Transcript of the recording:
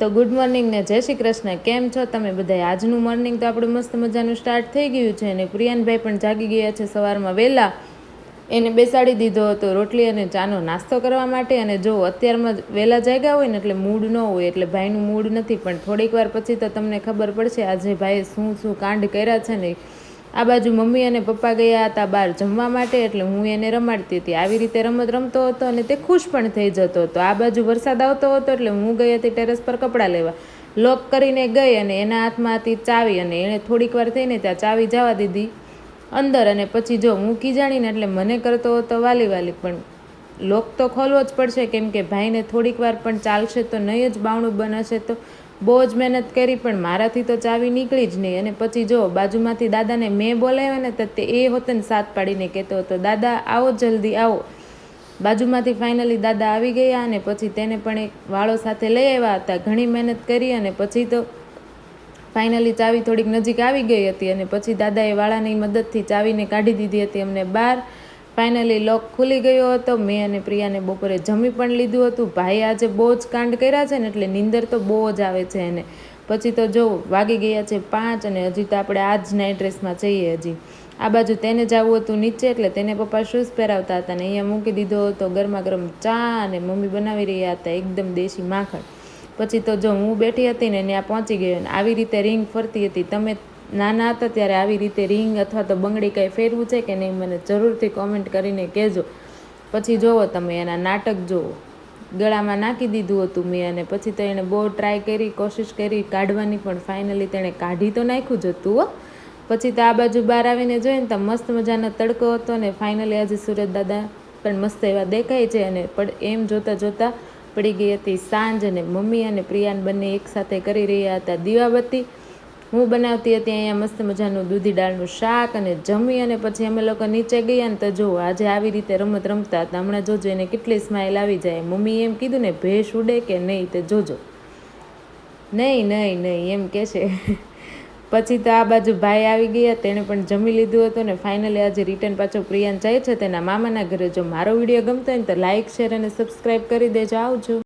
તો good morning ને જય શ્રી કૃષ્ણ. કેમ છો તમે બધા? આજનું મોર્નિંગ તો આપણું મસ્ત મજાનું સ્ટાર્ટ થઈ ગયું છે અને પ્રિયાનભાઈ પણ જાગી ગયા છે સવારમાં વહેલા. એને બેસાડી દીધો હતો રોટલી અને ચાનો નાસ્તો કરવા માટે. અને જો અત્યારમાં વહેલા જાગ્યા હોય ને એટલે મૂડ ન હોય, એટલે ભાઈનું મૂડ નથી, પણ થોડીક વાર પછી તો તમને ખબર પડશે આજે ભાઈએ શું શું કાંડ કર્યા છે ને. આ બાજુ મમ્મી અને પપ્પા ગયા હતા બહાર જમવા માટે, એટલે હું એને રમાડતી હતી. આવી રીતે રમત રમતો હતો અને તે ખુશ પણ થઈ જતો હતો. આ બાજુ વરસાદ આવતો હતો એટલે હું ગઈ હતી ટેરેસ પર કપડાં લેવા. લોક કરીને ગઈ અને એના હાથમાં હતી ચાવી, અને એણે થોડીક વાર થઈને ત્યાં ચાવી જવા દીધી અંદર. અને પછી જો હું કીજાણીને એટલે મને કરતો હતો વાલી વાલી, પણ લોક તો ખોલવો જ પડશે કેમ કે ભાઈને થોડીક વાર પણ ચાલશે તો નહીં જ, બાવણું બનાવશે તો. બહુ જ મહેનત કરી પણ મારાથી તો ચાવી નીકળી જ નહીં. અને પછી જો બાજુમાંથી દાદાને મેં બોલાવ્યા ને તો તે એ હોતે ને સાથ પાડીને કહેતો હતો, દાદા આવો જલ્દી આવો. બાજુમાંથી ફાઇનલી દાદા આવી ગયા અને પછી તેને પણ એક વાળો સાથે લઈ આવ્યા હતા. ઘણી મહેનત કરી અને પછી તો ફાઇનલી ચાવી થોડીક નજીક આવી ગઈ હતી અને પછી દાદાએ વાળાની મદદથી ચાવીને કાઢી દીધી હતી અમને બહાર. ફાઇનલી લોક ખુલી ગયો હતો. મેં અને પ્રિયાને બપોરે જમી પણ લીધું હતું. ભાઈ આજે બહુ જ કાંડ કર્યા છે ને એટલે નીંદર તો બહુ જ આવે છે એને. પછી તો જો વાગી ગયા છે 5 અને હજી તો આપણે આ જ નાઇટ ડ્રેસમાં જઈએ. હજી આ બાજુ તેને જવું હતું નીચે, એટલે તેને પપ્પા શૂઝ પહેરાવતા હતા ને અહીંયા મૂકી દીધો હતો ગરમા ગરમ ચા, અને મમ્મી બનાવી રહ્યા હતા એકદમ દેશી માખણ. પછી તો જો હું બેઠી હતી ને ત્યાં પહોંચી ગઈ અને આવી રીતે રિંગ ફરતી હતી. તમે નાના હતા ત્યારે આવી રીતે રિંગ અથવા તો બંગડી કંઈ ફેરવું છે કે નહીં મને જરૂરથી કોમેન્ટ કરીને કહેજો. પછી જુઓ તમે એના નાટક જુઓ. ગળામાં નાખી દીધું હતું મેં, અને પછી તો એણે બહુ ટ્રાય કરી, કોશિશ કરી કાઢવાની, પણ ફાઇનલી તેણે કાઢી તો નાખ્યું જ હતું હો. પછી તો આ બાજુ બહાર આવીને જોઈએ ને તો મસ્ત મજાનો તડકો હતો ને ફાઇનલી આજે સુરત દાદા પણ મસ્ત એવા દેખાય છે. અને એમ જોતાં જોતાં પડી ગઈ હતી સાંજ અને મમ્મી અને પ્રિયાન બંને એકસાથે કરી રહ્યા હતા દીવાબત્તી. હું બનાવતી હતી અહીંયા મસ્ત મજાનું દૂધી દાળનું શાક અને જમી અને પછી અમે લોકો નીચે ગયા ને તો જો આજે આવી રીતે રમત રમતા હતા. હમણાં જોજો એને કેટલી સ્માઇલ આવી જાય. મમ્મીએ એમ કીધું ને ભેંસ ઉડે કે નહીં તે જોજો. નહીં નહીં નહીં એમ કહેશે. પછી તો આ બાજુ ભાઈ આવી ગયા, તેણે પણ જમી લીધું હતું ને ફાઇનલી આજે રિટર્ન પાછો પ્રિયાન જાય છે તેના મામાના ઘરે. જો મારો વિડીયો ગમતો હોય ને તો લાઇક, શેર અને સબસ્ક્રાઈબ કરી દેજો. આવજો.